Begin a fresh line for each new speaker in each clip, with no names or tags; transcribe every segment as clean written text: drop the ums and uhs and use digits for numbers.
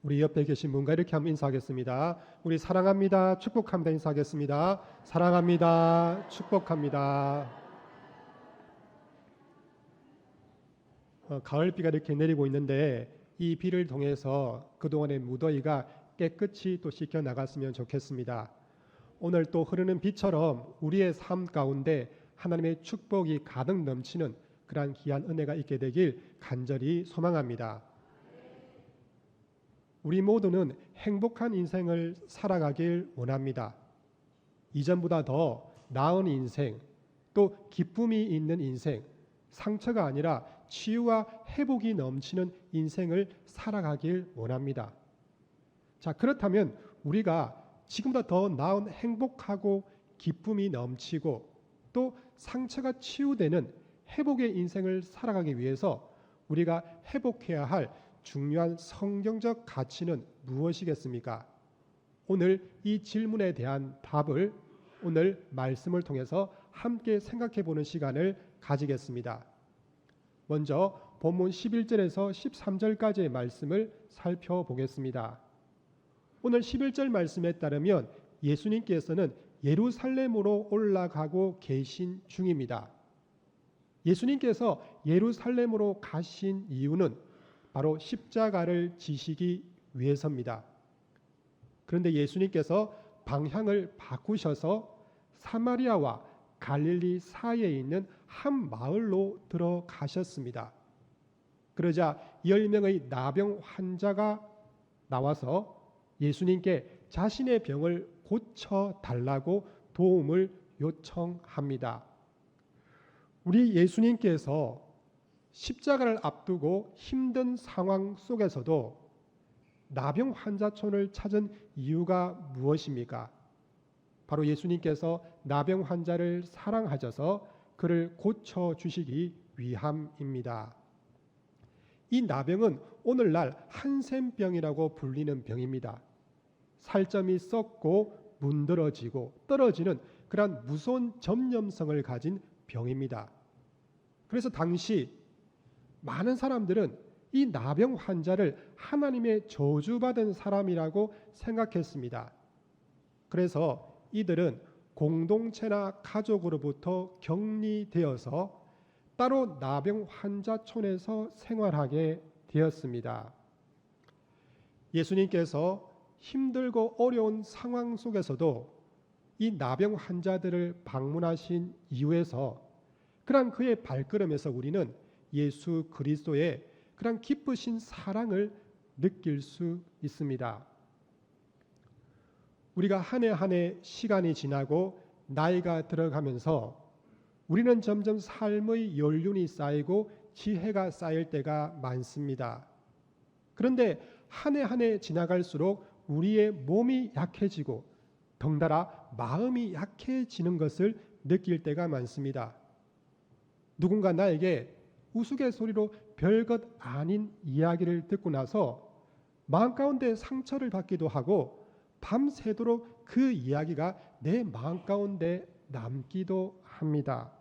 우리 옆에 계신 분과 이렇게 한번 인사하겠습니다. 우리 사랑합니다, 축복합니다 인사하겠습니다. 사랑합니다, 축복합니다. 가을비가 이렇게 내리고 있는데 이 비를 통해서 그동안의 무더위가 깨끗이 또 씻겨 나갔으면 좋겠습니다. 오늘 또 흐르는 비처럼 우리의 삶 가운데 하나님의 축복이 가득 넘치는 그러한 귀한 은혜가 있게 되길 간절히 소망합니다. 우리 모두는 행복한 인생을 살아가길 원합니다. 이전보다 더 나은 인생, 또 기쁨이 있는 인생, 상처가 아니라 치유와 회복이 넘치는 인생을 살아가길 원합니다. 자, 그렇다면 우리가 지금보다 더 나은 행복하고 기쁨이 넘치고 또 상처가 치유되는 회복의 인생을 살아가기 위해서 우리가 회복해야 할 중요한 성경적 가치는 무엇이겠습니까? 오늘 이 질문에 대한 답을 오늘 말씀을 통해서 함께 생각해 보는 시간을 가지겠습니다. 먼저 본문 11절에서 13절까지의 말씀을 살펴보겠습니다. 오늘 11절 말씀에 따르면 예수님께서는 예루살렘으로 올라가고 계신 중입니다. 예수님께서 예루살렘으로 가신 이유는 바로 십자가를 지시기 위해서입니다. 그런데 예수님께서 방향을 바꾸셔서 사마리아와 갈릴리 사이에 있는 한 마을로 들어가셨습니다. 그러자 10명의 나병 환자가 나와서 예수님께 자신의 병을 고쳐달라고 도움을 요청합니다. 우리 예수님께서 십자가를 앞두고 힘든 상황 속에서도 나병 환자촌을 찾은 이유가 무엇입니까? 바로 예수님께서 나병 환자를 사랑하셔서 그를 고쳐주시기 위함입니다. 이 나병은 오늘날 한센병이라고 불리는 병입니다. 살점이 썩고 문드러지고 떨어지는 그러한 무서운 전염성을 가진 병입니다. 그래서 당시 많은 사람들은 이 나병 환자를 하나님의 저주받은 사람이라고 생각했습니다. 그래서 이들은 공동체나 가족으로부터 격리되어서 따로 나병 환자촌에서 생활하게 되었습니다. 예수님께서 힘들고 어려운 상황 속에서도 이 나병 환자들을 방문하신 이유에서 그런 그의 발걸음에서 우리는 예수 그리스도의 그런 기쁘신 사랑을 느낄 수 있습니다. 우리가 한 해 한 해 시간이 지나고 나이가 들어가면서 우리는 점점 삶의 연륜이 쌓이고 지혜가 쌓일 때가 많습니다. 그런데 한 해 한 해 지나갈수록 우리의 몸이 약해지고 덩달아 마음이 약해지는 것을 느낄 때가 많습니다. 누군가 나에게 우스갯소리로 별것 아닌 이야기를 듣고 나서 마음 가운데 상처를 받기도 하고 밤새도록 그 이야기가 내 마음 가운데 남기도 합니다.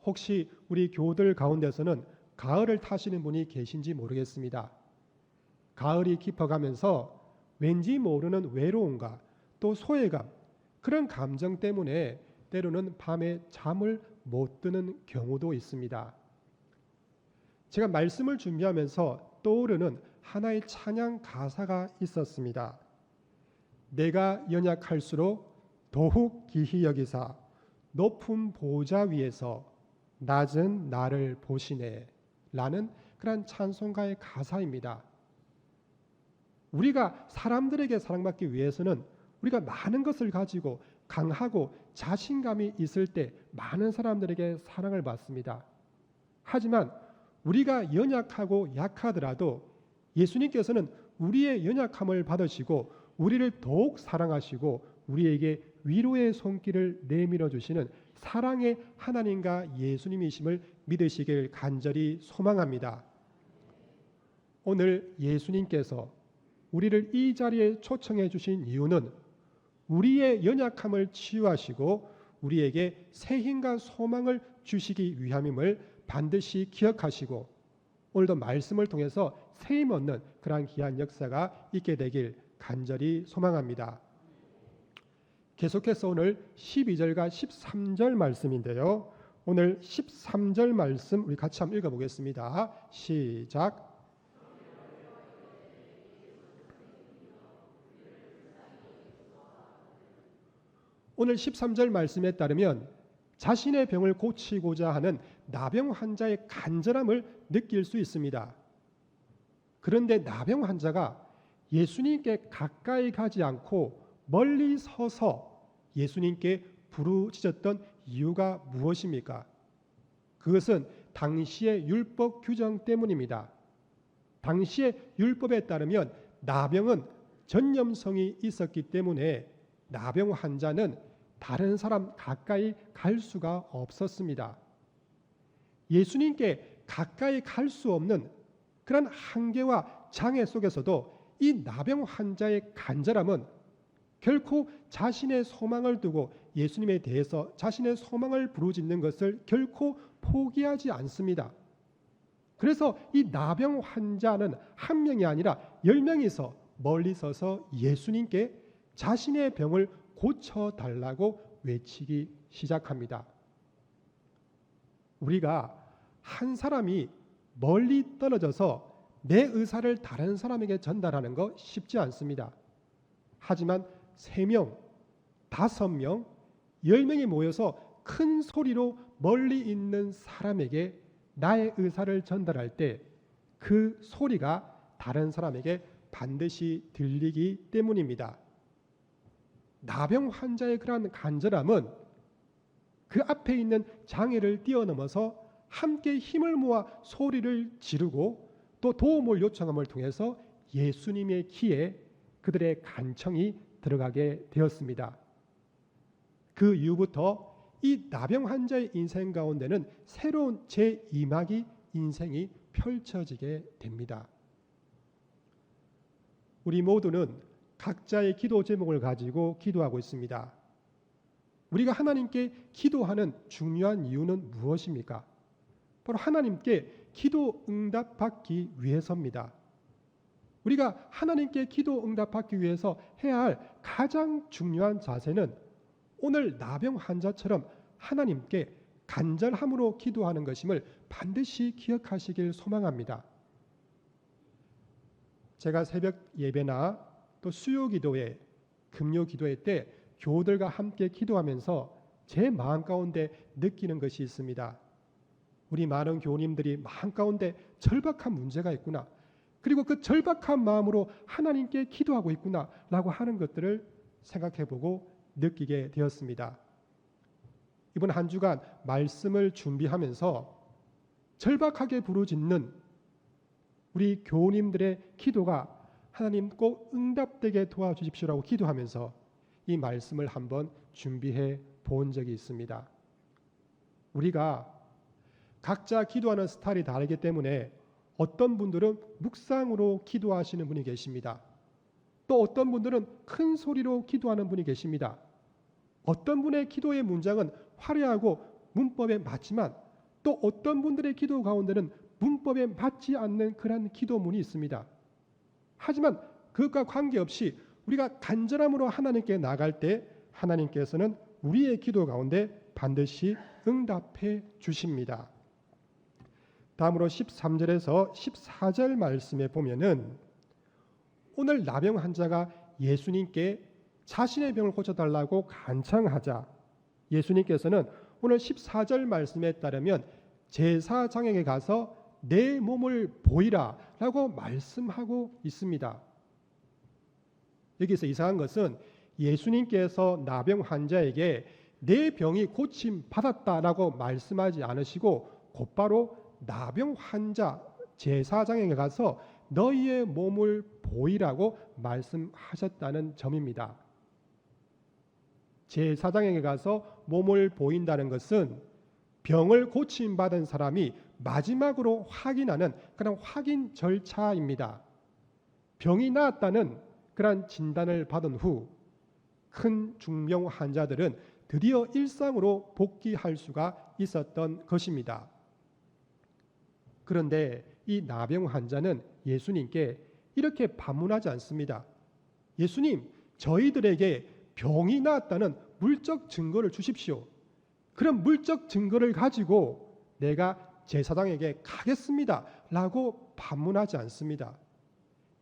혹시 우리 교우들 가운데서는 가을을 타시는 분이 계신지 모르겠습니다. 가을이 깊어가면서 왠지 모르는 외로움과 또 소외감, 그런 감정 때문에 때로는 밤에 잠을 못 드는 경우도 있습니다. 제가 말씀을 준비하면서 떠오르는 하나의 찬양 가사가 있었습니다. 내가 연약할수록 더욱 기히 여기사 높은 보좌 위에서 낮은 나를 보시네 라는 그런 찬송가의 가사입니다. 우리가 사람들에게 사랑받기 위해서는 우리가 많은 것을 가지고 강하고 자신감이 있을 때 많은 사람들에게 사랑을 받습니다. 하지만 우리가 연약하고 약하더라도 예수님께서는 우리의 연약함을 받으시고 우리를 더욱 사랑하시고 우리에게 위로의 손길을 내밀어 주시는 사랑의 하나님과 예수님이심을 믿으시길 간절히 소망합니다. 오늘 예수님께서 우리를 이 자리에 초청해 주신 이유는 우리의 연약함을 치유하시고 우리에게 새 힘과 소망을 주시기 위함임을 반드시 기억하시고 오늘도 말씀을 통해서 세임 얻는 그러한 귀한 역사가 있게 되길 간절히 소망합니다. 계속해서 오늘 12절과 13절 말씀인데요. 오늘 13절 말씀 우리 같이 한번 읽어보겠습니다. 시작. 오늘 13절 말씀에 따르면 자신의 병을 고치고자 하는 나병 환자의 간절함을 느낄 수 있습니다. 그런데 나병 환자가 예수님께 가까이 가지 않고 멀리 서서 예수님께 부르짖었던 이유가 무엇입니까? 그것은 당시의 율법 규정 때문입니다. 당시의 율법에 따르면 나병은 전염성이 있었기 때문에 나병 환자는 다른 사람 가까이 갈 수가 없었습니다. 예수님께 가까이 갈 수 없는 그런 한계와 장애 속에서도 이 나병 환자의 간절함은 결코 자신의 소망을 두고 예수님에 대해서 자신의 소망을 부르짖는 것을 결코 포기하지 않습니다. 그래서 이 나병 환자는 한 명이 아니라 10명이서 멀리 서서 예수님께 자신의 병을 고쳐달라고 외치기 시작합니다. 우리가 한 사람이 멀리 떨어져서 내 의사를 다른 사람에게 전달하는 거 쉽지 않습니다. 하지만 3명, 5명, 10명이 모여서 큰 소리로 멀리 있는 사람에게 나의 의사를 전달할 때 그 소리가 다른 사람에게 반드시 들리기 때문입니다. 나병 환자의 그러한 간절함은 그 앞에 있는 장애를 뛰어넘어서 함께 힘을 모아 소리를 지르고 또 도움을 요청함을 통해서 예수님의 귀에 그들의 간청이 들어가게 되었습니다. 그 이후부터 이 나병 환자의 인생 가운데는 새로운 제2막이 인생이 펼쳐지게 됩니다. 우리 모두는 각자의 기도 제목을 가지고 기도하고 있습니다. 우리가 하나님께 기도하는 중요한 이유는 무엇입니까? 바로 하나님께 기도 응답받기 위해서입니다. 우리가 하나님께 기도 응답받기 위해서 해야 할 가장 중요한 자세는 오늘 나병 환자처럼 하나님께 간절함으로 기도하는 것임을 반드시 기억하시길 소망합니다. 제가 새벽 예배나 또 수요 기도회, 금요 기도회 때 교우들과 함께 기도하면서 제 마음 가운데 느끼는 것이 있습니다. 우리 많은 교우님들이 마음 가운데 절박한 문제가 있구나. 그리고 그 절박한 마음으로 하나님께 기도하고 있구나 라고 하는 것들을 생각해보고 느끼게 되었습니다. 이번 한 주간 말씀을 준비하면서 절박하게 부르짖는 우리 교우님들의 기도가 하나님 꼭 응답되게 도와주십시오라고 기도하면서 이 말씀을 한번 준비해 본 적이 있습니다. 우리가 각자 기도하는 스타일이 다르기 때문에 어떤 분들은 묵상으로 기도하시는 분이 계십니다. 또 어떤 분들은 큰 소리로 기도하는 분이 계십니다. 어떤 분의 기도의 문장은 화려하고 문법에 맞지만 또 어떤 분들의 기도 가운데는 문법에 맞지 않는 그런 기도문이 있습니다. 하지만 그것과 관계없이 우리가 간절함으로 하나님께 나갈 때 하나님께서는 우리의 기도 가운데 반드시 응답해 주십니다. 다음으로 13절에서 14절 말씀에 보면은 오늘 나병 환자가 예수님께 자신의 병을 고쳐달라고 간청하자 예수님께서는 오늘 14절 말씀에 따르면 제사장에게 가서 내 몸을 보이라 라고 말씀하고 있습니다. 여기서 이상한 것은 예수님께서 나병 환자에게 내 병이 고침 받았다라고 말씀하지 않으시고 곧바로 나병 환자 제사장에게 가서 너희의 몸을 보이라고 말씀하셨다는 점입니다. 제사장에게 가서 몸을 보인다는 것은 병을 고침받은 사람이 마지막으로 확인하는 그런 확인 절차입니다. 병이 나았다는 그런 진단을 받은 후 큰 중병 환자들은 드디어 일상으로 복귀할 수가 있었던 것입니다. 그런데 이 나병 환자는 예수님께 이렇게 반문하지 않습니다. 예수님, 저희들에게 병이 나았다는 물적 증거를 주십시오. 그런 물적 증거를 가지고 내가 제사장에게 가겠습니다 라고 반문하지 않습니다.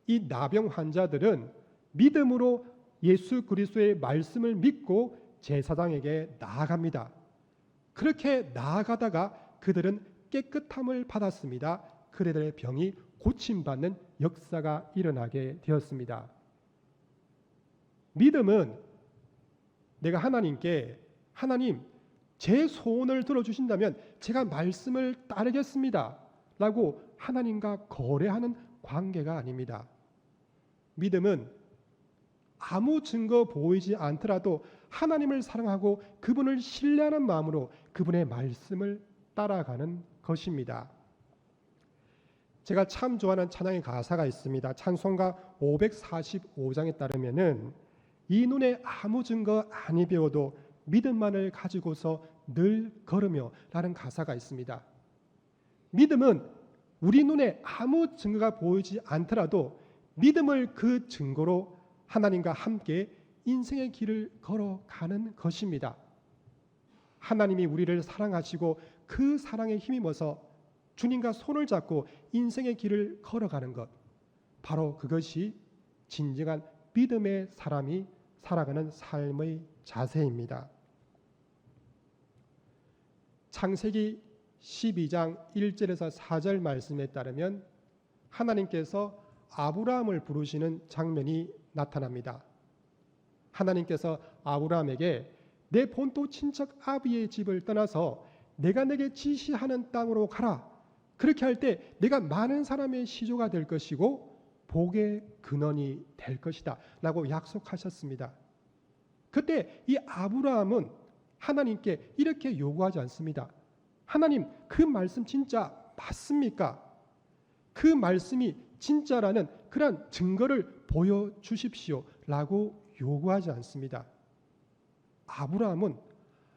이 나병 환자들은 믿음으로 예수 그리스도의 말씀을 믿고 제사장에게 나아갑니다. 그렇게 나아가다가 그들은 깨끗함을 받았습니다. 그들의 병이 고침받는 역사가 일어나게 되었습니다. 믿음은 내가 하나님께 하나님 제 소원을 들어주신다면 제가 말씀을 따르겠습니다 라고 하나님과 거래하는 관계가 아닙니다. 믿음은 아무 증거 보이지 않더라도 하나님을 사랑하고 그분을 신뢰하는 마음으로 그분의 말씀을 따라가는 것입니다. 제가 참 좋아하는 찬양의 가사가 있습니다. 찬송가 545장에 따르면은 이 눈에 아무 증거 아니 배워도 믿음만을 가지고서 늘 걸으며 라는 가사가 있습니다. 믿음은 우리 눈에 아무 증거가 보이지 않더라도 믿음을 그 증거로 하나님과 함께 인생의 길을 걸어가는 것입니다. 하나님이 우리를 사랑하시고 그 사랑에 힘입어서 주님과 손을 잡고 인생의 길을 걸어가는 것, 바로 그것이 진정한 믿음의 사람이 살아가는 삶의 자세입니다. 창세기 12장 1절에서 4절 말씀에 따르면 하나님께서 아브라함을 부르시는 장면이 나타납니다. 하나님께서 아브라함에게 내 본토 친척 아비의 집을 떠나서 내가 내게 지시하는 땅으로 가라. 그렇게 할 때 내가 많은 사람의 시조가 될 것이고 복의 근원이 될 것이다 라고 약속하셨습니다. 그때 이 아브라함은 하나님께 이렇게 요구하지 않습니다. 하나님, 그 말씀 진짜 맞습니까? 그 말씀이 진짜라는 그러한 증거를 보여주십시오 라고 요구하지 않습니다. 아브라함은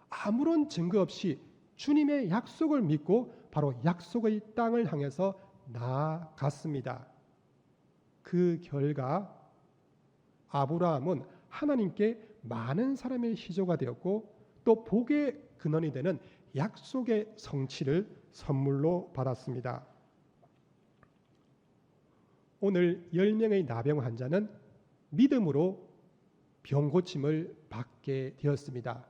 아무런 증거 없이 주님의 약속을 믿고 바로 약속의 땅을 향해서 나아갔습니다. 그 결과 아브라함은 하나님께 많은 사람의 시조가 되었고 또 복의 근원이 되는 약속의 성취를 선물로 받았습니다. 오늘 10명의 나병 환자는 믿음으로 병 고침을 받게 되었습니다.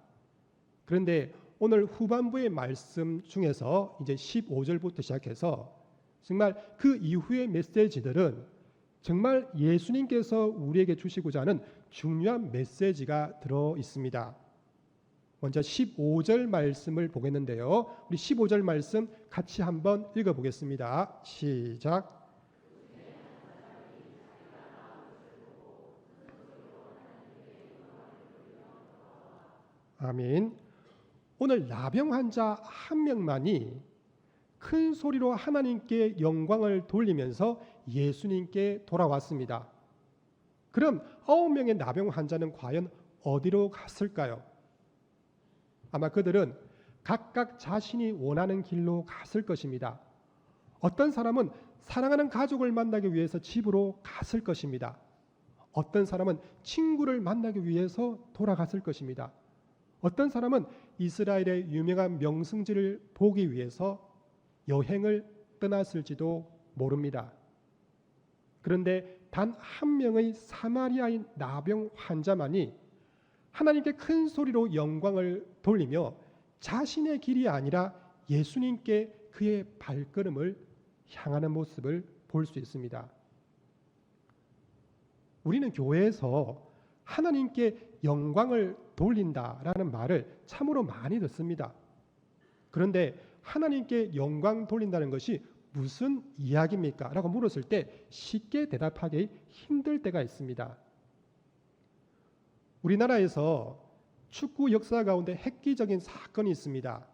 그런데 오늘 후반부의 말씀 중에서 이제 15절부터 시작해서 정말 그 이후의 메시지들은 정말 예수님께서 우리에게 주시고자 하는 중요한 메시지가 들어 있습니다. 먼저 15절 말씀을 보겠는데요. 우리 15절 말씀 같이 한번 읽어보겠습니다. 시작. 아멘. 오늘 나병 환자 한 명만이 큰 소리로 하나님께 영광을 돌리면서 예수님께 돌아왔습니다. 그럼 9명의 나병 환자는 과연 어디로 갔을까요? 아마 그들은 각각 자신이 원하는 길로 갔을 것입니다. 어떤 사람은 사랑하는 가족을 만나기 위해서 집으로 갔을 것입니다. 어떤 사람은 친구를 만나기 위해서 돌아갔을 것입니다. 어떤 사람은 이스라엘의 유명한 명승지를 보기 위해서 여행을 떠났을지도 모릅니다. 그런데 단 한 명의 사마리아인 나병 환자만이 하나님께 큰 소리로 영광을 돌리며 자신의 길이 아니라 예수님께 그의 발걸음을 향하는 모습을 볼 수 있습니다. 우리는 교회에서 하나님께 영광을 돌린다라는 말을 참으로 많이 듣습니다. 그런데 하나님께 영광 돌린다는 것이 무슨 이야기입니까? 라고 물었을 때 쉽게 대답하기 힘들 때가 있습니다. 우리나라에서 축구 역사 가운데 획기적인 사건이 있습니다.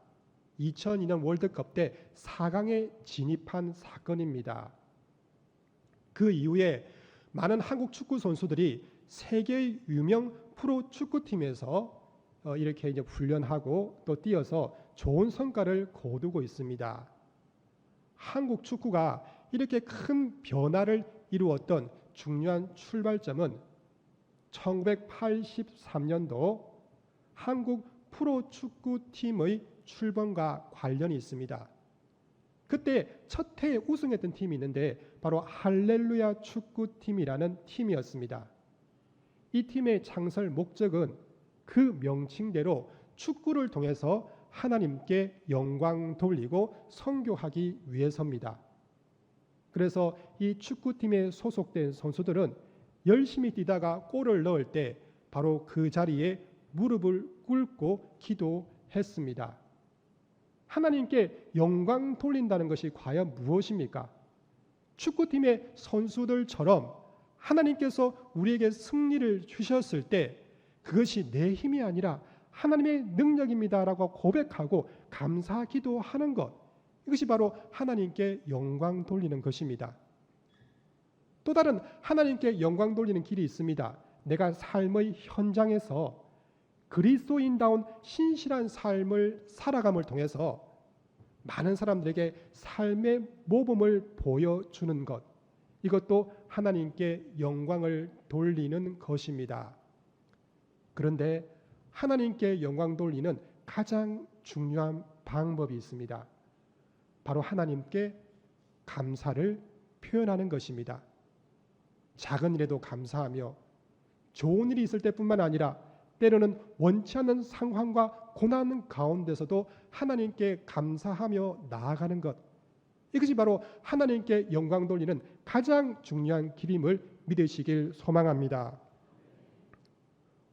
2002년 월드컵 때 4강에 진입한 사건입니다. 그 이후에 많은 한국 축구 선수들이 세계의 유명 프로 축구팀에서 이렇게 이제 훈련하고 또 뛰어서 좋은 성과를 거두고 있습니다. 한국 축구가 이렇게 큰 변화를 이루었던 중요한 출발점은 1983년도 한국 프로축구팀의 출범과 관련이 있습니다. 그때 첫 해에 우승했던 팀이 있는데 바로 할렐루야 축구팀이라는 팀이었습니다. 이 팀의 창설 목적은 그 명칭대로 축구를 통해서 하나님께 영광 돌리고 선교하기 위해서입니다. 그래서 이 축구팀에 소속된 선수들은 열심히 뛰다가 골을 넣을 때 바로 그 자리에 무릎을 꿇고 기도했습니다. 하나님께 영광 돌린다는 것이 과연 무엇입니까? 축구팀의 선수들처럼 하나님께서 우리에게 승리를 주셨을 때 그것이 내 힘이 아니라 하나님의 능력입니다라고 고백하고 감사 기도하는 것, 이것이 바로 하나님께 영광 돌리는 것입니다. 또 다른 하나님께 영광 돌리는 길이 있습니다. 내가 삶의 현장에서 그리스도인다운 신실한 삶을 살아감을 통해서 많은 사람들에게 삶의 모범을 보여주는 것, 이것도 하나님께 영광을 돌리는 것입니다. 그런데 하나님께 영광 돌리는 가장 중요한 방법이 있습니다. 바로 하나님께 감사를 표현하는 것입니다. 작은 일에도 감사하며 좋은 일이 있을 때뿐만 아니라 때로는 원치 않는 상황과 고난 가운데서도 하나님께 감사하며 나아가는 것, 이것이 바로 하나님께 영광 돌리는 가장 중요한 길임을 믿으시길 소망합니다.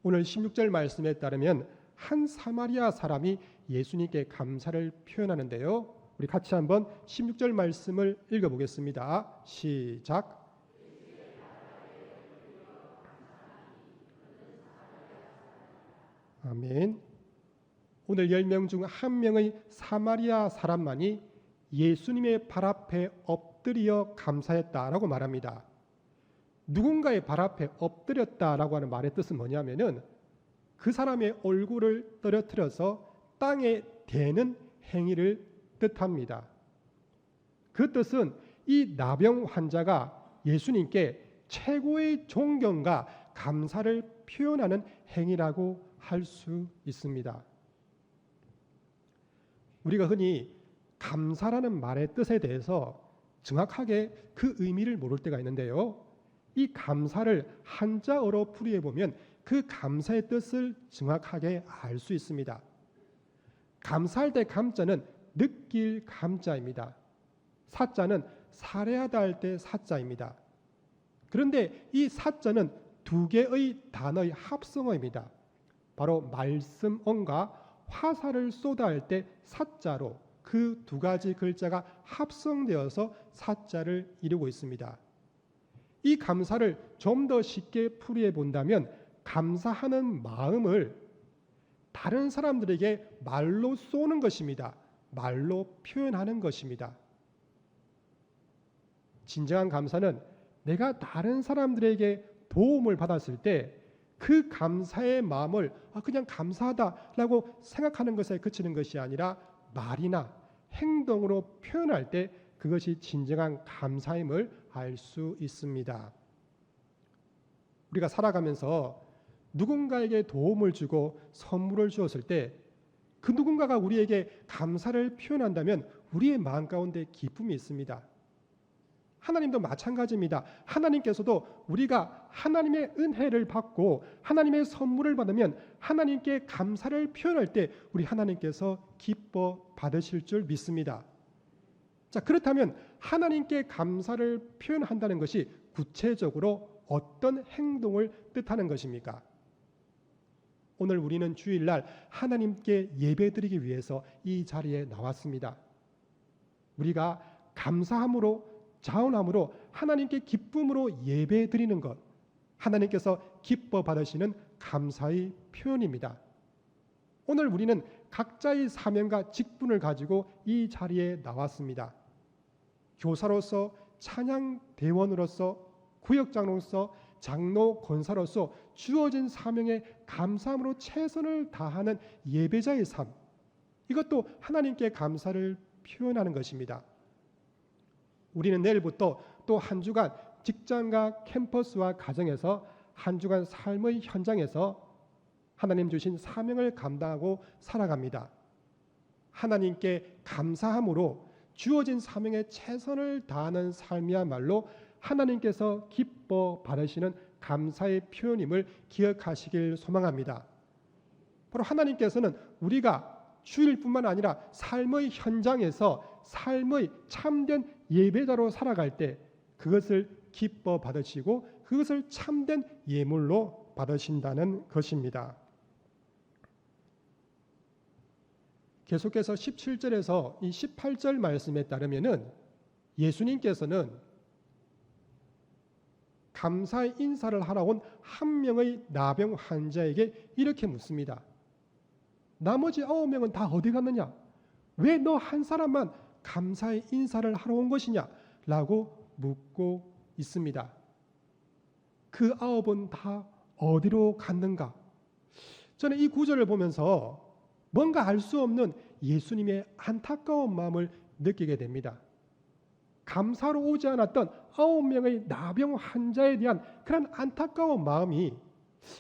오늘 16절 말씀에 따르면 한 사마리아 사람이 예수님께 감사를 표현하는데요. 우리 같이 한번 16절 말씀을 읽어보겠습니다. 시작. 아멘. 오늘 10명 중 1명의 사마리아 사람만이 예수님의 발 앞에 엎드려 감사했다라고 말합니다. 누군가의 발 앞에 엎드렸다라고 하는 말의 뜻은 뭐냐면은 그 사람의 얼굴을 떨어뜨려서 땅에 대는 행위를 뜻합니다. 그 뜻은 이 나병 환자가 예수님께 최고의 존경과 감사를 표현하는 행위라고 할 수 있습니다. 우리가 흔히 감사라는 말의 뜻에 대해서 정확하게 그 의미를 모를 때가 있는데요. 이 감사를 한자어로 풀이해 보면 그 감사의 뜻을 정확하게 알 수 있습니다. 감사할 때 감자는 느낄 감자입니다. 사자는 살해하다 할 때 사자입니다. 그런데 이 사자는 두 개의 단어의 합성어입니다. 바로 말씀언과 화살을 쏘다 할 때 사자로 그 두 가지 글자가 합성되어서 사자를 이루고 있습니다. 이 감사를 좀 더 쉽게 풀이해 본다면 감사하는 마음을 다른 사람들에게 말로 쏘는 것입니다. 말로 표현하는 것입니다. 진정한 감사는 내가 다른 사람들에게 도움을 받았을 때 그 감사의 마음을 그냥 감사하다라고 생각하는 것에 그치는 것이 아니라 말이나 행동으로 표현할 때 그것이 진정한 감사임을 알 수 있습니다. 우리가 살아가면서 누군가에게 도움을 주고 선물을 주었을 때 그 누군가가 우리에게 감사를 표현한다면 우리의 마음 가운데 기쁨이 있습니다. 하나님도 마찬가지입니다. 하나님께서도 우리가 하나님의 은혜를 받고 하나님의 선물을 받으면 하나님께 감사를 표현할 때 우리 하나님께서 기뻐 받으실 줄 믿습니다. 자, 그렇다면 하나님께 감사를 표현한다는 것이 구체적으로 어떤 행동을 뜻하는 것입니까? 오늘 우리는 주일날 하나님께 예배드리기 위해서 이 자리에 나왔습니다. 우리가 감사함으로 자원함으로 하나님께 기쁨으로 예배드리는 것, 하나님께서 기뻐 받으시는 감사의 표현입니다. 오늘 우리는 각자의 사명과 직분을 가지고 이 자리에 나왔습니다. 교사로서, 찬양대원으로서, 구역장로로서, 장로, 권사로서 주어진 사명에 감사함으로 최선을 다하는 예배자의 삶, 이것도 하나님께 감사를 표현하는 것입니다. 우리는 내일부터 또 한 주간 직장과 캠퍼스와 가정에서 한 주간 삶의 현장에서 하나님 주신 사명을 감당하고 살아갑니다. 하나님께 감사함으로 주어진 사명에 최선을 다하는 삶이야말로 하나님께서 기뻐 받으시는 감사의 표현임을 기억하시길 소망합니다. 바로 하나님께서는 우리가 주일뿐만 아니라 삶의 현장에서 삶의 참된 예배자로 살아갈 때 그것을 기뻐 받으시고 그것을 참된 예물로 받으신다는 것입니다. 계속해서 17절에서 이 18절 말씀에 따르면은 예수님께서는 감사의 인사를 하러 온 한 명의 나병 환자에게 이렇게 묻습니다. 나머지 9명은 다 어디 갔느냐? 왜 너 한 사람만 감사의 인사를 하러 온 것이냐? 라고 묻고 있습니다. 그 9은 다 어디로 갔는가? 저는 이 구절을 보면서 뭔가 알 수 없는 예수님의 안타까운 마음을 느끼게 됩니다. 감사로 오지 않았던 9명의 나병 환자에 대한 그런 안타까운 마음이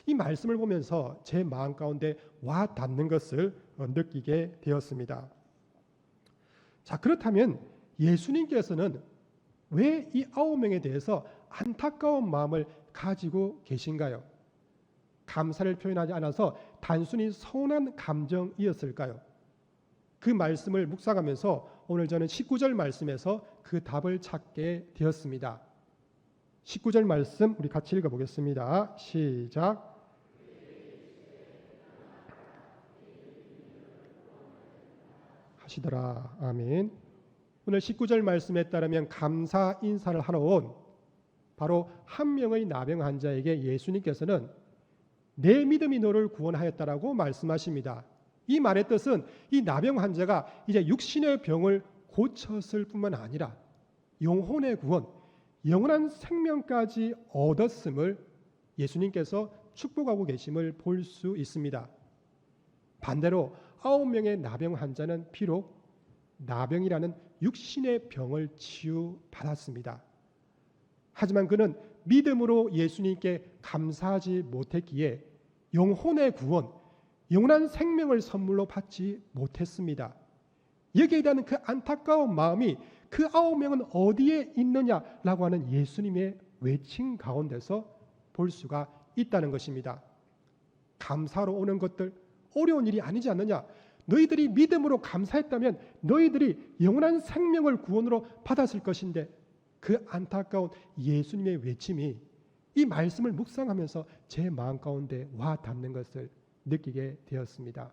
이 말씀을 보면서 제 마음 가운데 와 닿는 것을 느끼게 되었습니다. 자, 그렇다면 예수님께서는 왜 이 9명에 대해서 안타까운 마음을 가지고 계신가요? 감사를 표현하지 않아서 단순히 서운한 감정이었을까요? 그 말씀을 묵상하면서 오늘 저는 19절 말씀에서 그 답을 찾게 되었습니다. 19절 말씀 우리 같이 읽어보겠습니다. 시작. 하시더라. 아멘. 오늘 19절 말씀에 따르면 감사 인사를 하러 온 바로 한 명의 나병 환자에게 예수님께서는 내 믿음이 너를 구원하였다라고 말씀하십니다. 이 말의 뜻은 이 나병 환자가 이제 육신의 병을 고쳤을 뿐만 아니라 영혼의 구원, 영원한 생명까지 얻었음을 예수님께서 축복하고 계심을 볼 수 있습니다. 반대로 9명의 나병 환자는 비록 나병이라는 육신의 병을 치유받았습니다. 하지만 그는 믿음으로 예수님께 감사하지 못했기에 영혼의 구원, 영원한 생명을 선물로 받지 못했습니다. 여기에 대한 그 안타까운 마음이 그 9명은 어디에 있느냐라고 하는 예수님의 외침 가운데서 볼 수가 있다는 것입니다. 감사로 오는 것들 어려운 일이 아니지 않느냐? 너희들이 믿음으로 감사했다면 너희들이 영원한 생명을 구원으로 받았을 것인데 그 안타까운 예수님의 외침이 이 말씀을 묵상하면서 제 마음 가운데 와 닿는 것을 느끼게 되었습니다.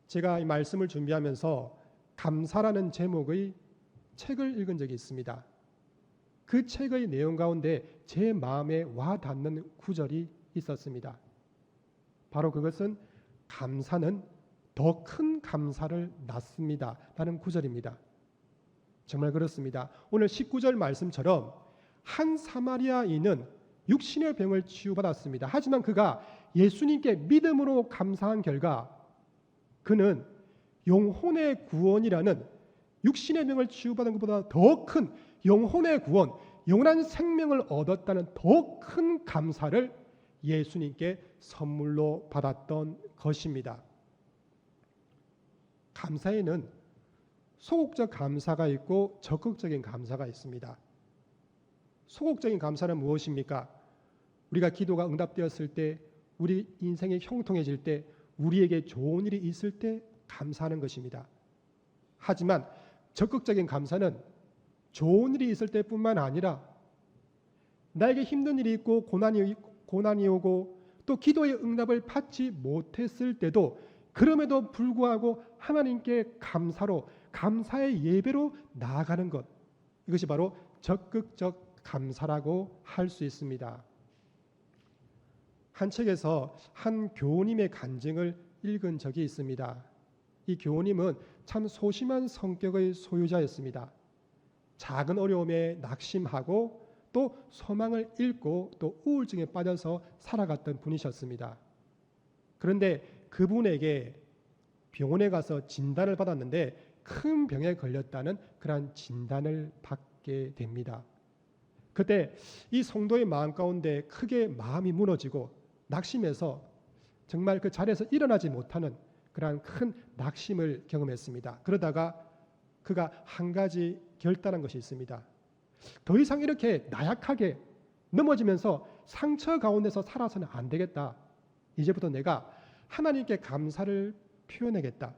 제가 이 말씀을 준비하면서 감사라는 제목의 책을 읽은 적이 있습니다. 그 책의 내용 가운데 제 마음에 와 닿는 구절이 있었습니다. 바로 그것은 감사는 더 큰 감사를 낳습니다 라는 구절입니다. 정말 그렇습니다. 오늘 19절 말씀처럼 한 사마리아인은 육신의 병을 치유받았습니다. 하지만 그가 예수님께 믿음으로 감사한 결과 그는 영혼의 구원이라는 육신의 병을 치유받은 것보다 더 큰 영혼의 구원, 영원한 생명을 얻었다는 더 큰 감사를 예수님께 선물로 받았던 것입니다. 감사에는 소극적 감사가 있고 적극적인 감사가 있습니다. 소극적인 감사는 무엇입니까? 우리가 기도가 응답되었을 때, 우리 인생이 형통해질 때, 우리에게 좋은 일이 있을 때 감사하는 것입니다. 하지만 적극적인 감사는 좋은 일이 있을 때뿐만 아니라 나에게 힘든 일이 있고 고난이 오고 또 기도의 응답을 받지 못했을 때도 그럼에도 불구하고 하나님께 감사로 감사의 예배로 나아가는 것, 이것이 바로 적극적 감사라고 할 수 있습니다. 한 책에서 한 교우님의 간증을 읽은 적이 있습니다. 이 교우님은 참 소심한 성격의 소유자였습니다. 작은 어려움에 낙심하고 또 소망을 잃고 또 우울증에 빠져서 살아갔던 분이셨습니다. 그런데 그분에게 병원에 가서 진단을 받았는데 큰 병에 걸렸다는 그러한 진단을 받게 됩니다. 그때 이 성도의 마음 가운데 크게 마음이 무너지고 낙심해서 정말 그 자리에서 일어나지 못하는 그러한 큰 낙심을 경험했습니다. 그러다가 그가 한 가지 결단한 것이 있습니다. 더 이상 이렇게 나약하게 넘어지면서 상처 가운데서 살아서는 안 되겠다. 이제부터 내가 하나님께 감사를 표현하겠다.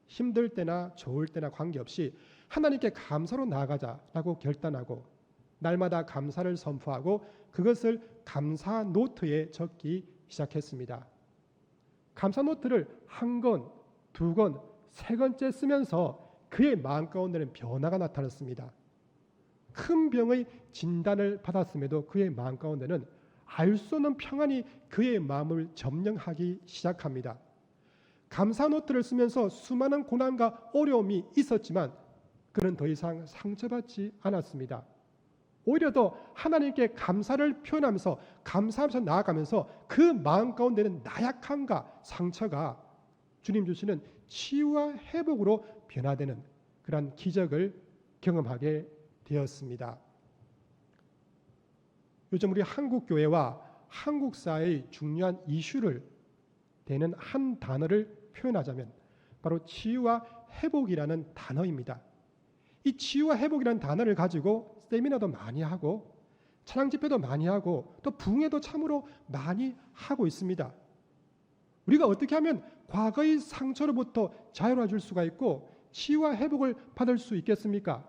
힘들 때나 좋을 때나 관계없이 하나님께 감사로 나아가자라고 결단하고 날마다 감사를 선포하고 그것을 감사 노트에 적기 시작했습니다. 감사 노트를 한 권, 두 권, 세 권째 쓰면서 그의 마음 가운데는 변화가 나타났습니다. 큰 병의 진단을 받았음에도 그의 마음 가운데는 알 수 없는 평안이 그의 마음을 점령하기 시작합니다. 감사 노트를 쓰면서 수많은 고난과 어려움이 있었지만 그는 더 이상 상처받지 않았습니다. 오히려 더 하나님께 감사를 표현하면서 감사하면서 나아가면서 그 마음 가운데는 나약함과 상처가 주님 주시는 치유와 회복으로 변화되는 그런 기적을 경험하게 되었습니다. 요즘 우리 한국 교회와 한국 사회의 중요한 이슈를 되는 한 단어를 표현하자면 바로 치유와 회복이라는 단어입니다. 이 치유와 회복이라는 단어를 가지고 세미나도 많이 하고 찬양 집회도 많이 하고 또 부흥회도 참으로 많이 하고 있습니다. 우리가 어떻게 하면 과거의 상처로부터 자유로워질 수가 있고 치유와 회복을 받을 수 있겠습니까?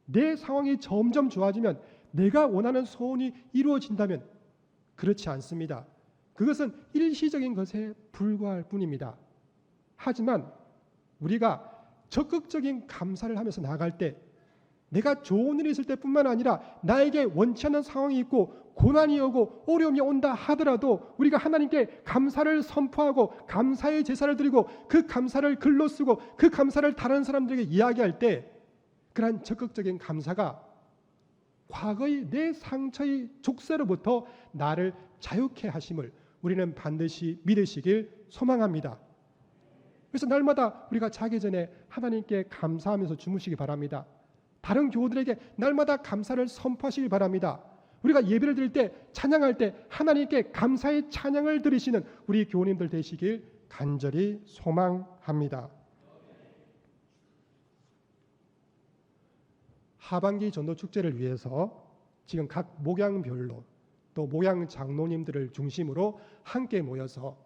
내 상황이 점점 좋아지면 내가 원하는 소원이 이루어진다면 그렇지 않습니다. 그것은 일시적인 것에 불과할 뿐입니다. 하지만 우리가 적극적인 감사를 하면서 나아갈 때 내가 좋은 일이 있을 때뿐만 아니라 나에게 원치 않는 상황이 있고 고난이 오고 어려움이 온다 하더라도 우리가 하나님께 감사를 선포하고 감사의 제사를 드리고 그 감사를 글로 쓰고 그 감사를 다른 사람들에게 이야기할 때 그러한 적극적인 감사가 과거의 내 상처의 족쇄로부터 나를 자유케 하심을 우리는 반드시 믿으시길 소망합니다. 그래서 날마다 우리가 자기 전에 하나님께 감사하면서 주무시기 바랍니다. 다른 교우들에게 날마다 감사를 선포하시기 바랍니다. 우리가 예배를 드릴 때 찬양할 때 하나님께 감사의 찬양을 드리시는 우리 교우님들 되시길 간절히 소망합니다. 하반기 전도 축제를 위해서 지금 각 목양별로 또 목양 장로님들을 중심으로 함께 모여서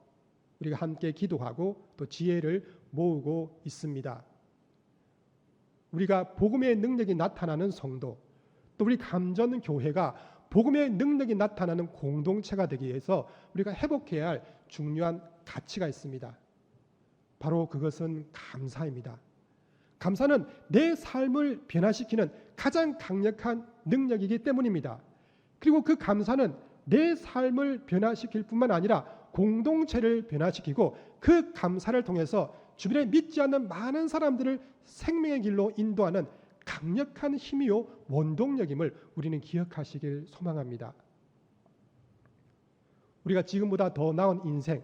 우리가 함께 기도하고 또 지혜를 모으고 있습니다. 우리가 복음의 능력이 나타나는 성도, 또 우리 감전 교회가 복음의 능력이 나타나는 공동체가 되기 위해서 우리가 회복해야 할 중요한 가치가 있습니다. 바로 그것은 감사입니다. 감사는 내 삶을 변화시키는 가장 강력한 능력이기 때문입니다. 그리고 그 감사는 내 삶을 변화시킬 뿐만 아니라 공동체를 변화시키고 그 감사를 통해서 주변에 믿지 않는 많은 사람들을 생명의 길로 인도하는 강력한 힘이요 원동력임을 우리는 기억하시길 소망합니다. 우리가 지금보다 더 나은 인생,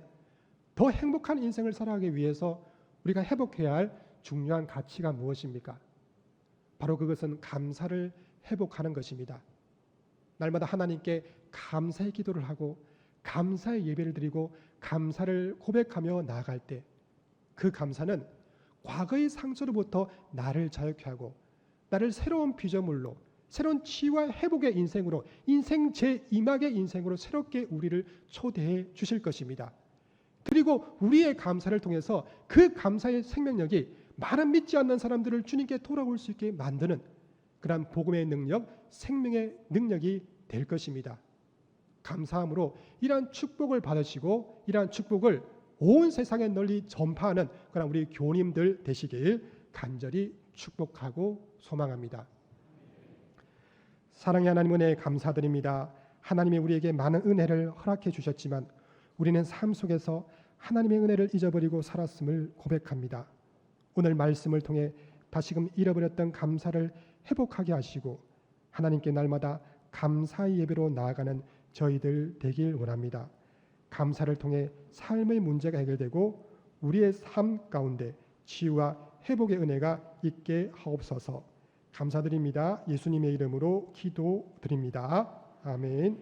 더 행복한 인생을 살아가기 위해서 우리가 회복해야 할 중요한 가치가 무엇입니까? 바로 그것은 감사를 회복하는 것입니다. 날마다 하나님께 감사의 기도를 하고 감사의 예배를 드리고 감사를 고백하며 나아갈 때 그 감사는 과거의 상처로부터 나를 자유케 하고 나를 새로운 피조물로 새로운 치유와 회복의 인생으로 인생 제2막의 인생으로 새롭게 우리를 초대해 주실 것입니다. 그리고 우리의 감사를 통해서 그 감사의 생명력이 많은 믿지 않는 사람들을 주님께 돌아올 수 있게 만드는 그러한 복음의 능력, 생명의 능력이 될 것입니다. 감사함으로 이러한 축복을 받으시고 이러한 축복을 온 세상에 널리 전파하는 그런 우리 교우님들 되시길 간절히 축복하고 소망합니다. 사랑의 하나님 은혜에 감사드립니다. 하나님이 우리에게 많은 은혜를 허락해 주셨지만 우리는 삶 속에서 하나님의 은혜를 잊어버리고 살았음을 고백합니다. 오늘 말씀을 통해 다시금 잃어버렸던 감사를 회복하게 하시고 하나님께 날마다 감사의 예배로 나아가는 저희들 되길 원합니다. 감사를 통해 삶의 문제가 해결되고 우리의 삶 가운데 치유와 회복의 은혜가 있게 하옵소서. 감사드립니다. 예수님의 이름으로 기도드립니다. 아멘.